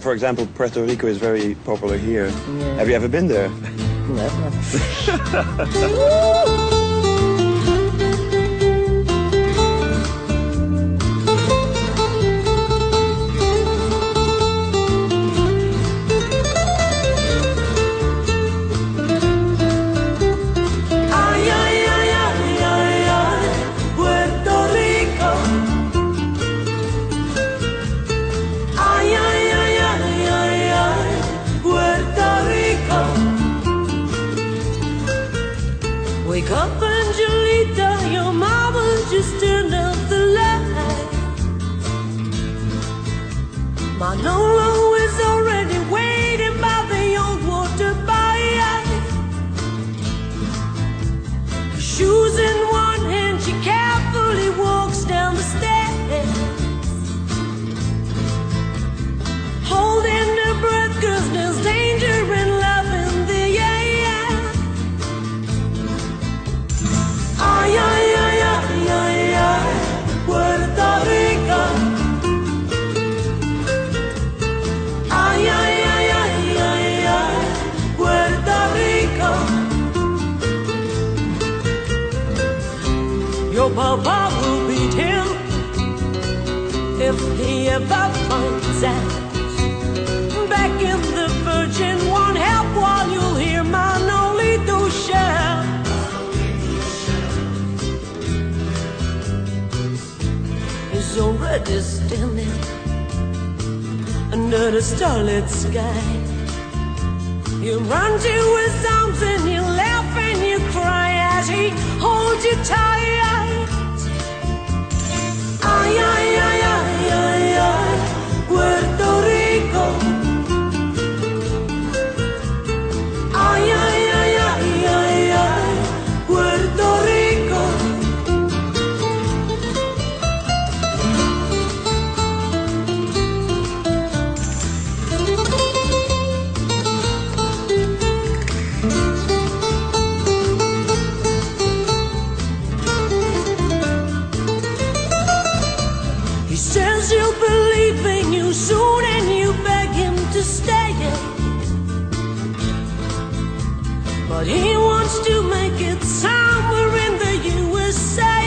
for example, Puerto Rico is very popular here. Yeah. Have you ever been there? Never. Wake up, Angelita, your mama just turned up the light. Manolo is already waiting by the old water bite. Shoes in one hand, she carefully walks down the stairs, holding her breath 'cause there's danger in love in the air. Ay, ay, ay, ay, ay, ay, Puerto Rico. Ay, ay, ay, ay, ay, ay, Puerto Rico. Your papa will beat him if he ever finds out. Back in the Virgin won't help while you'll hear Manolito shout. He's already standing under the starlit sky. You run to his arms and you laugh and you cry as he holds you tight. Ay, ay, ay, ay, ay, ay, Puerto Rico. Ay, ay, ay, ay, ay, ay, Puerto Rico. He says he'll believe in you soon and you beg him to stay. But he wants to make it somewhere in the USA.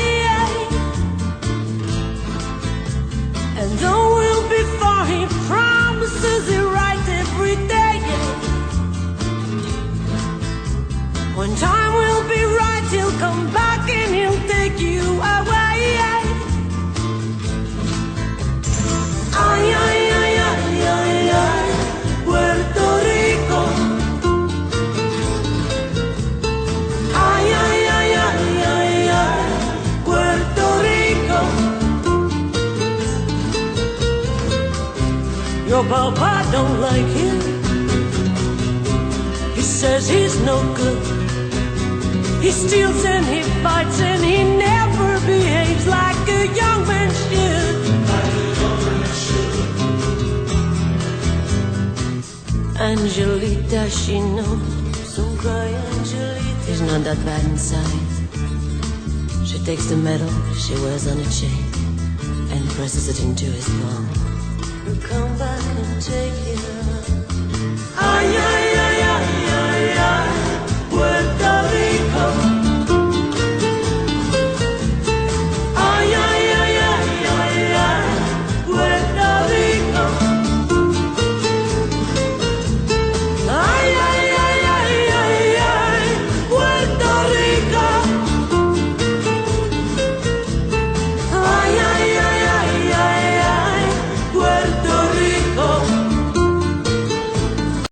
And though we'll be far, he promises it right every day. When time will be right, he'll come back and he'll take you away. Ay, ay, ay, ay, ay, ay, Puerto Rico. Ay, ay, ay, ay, ay, ay, Puerto Rico. Your papa don't like him. He says he's no good. He steals and he fights and he never behaves like a young man should. Angelita, she knows. Don't cry, Angelita. He's not that bad inside. She takes the medal she wears on a chain and presses it into his palm. He'll come back and take it. Ay, ay,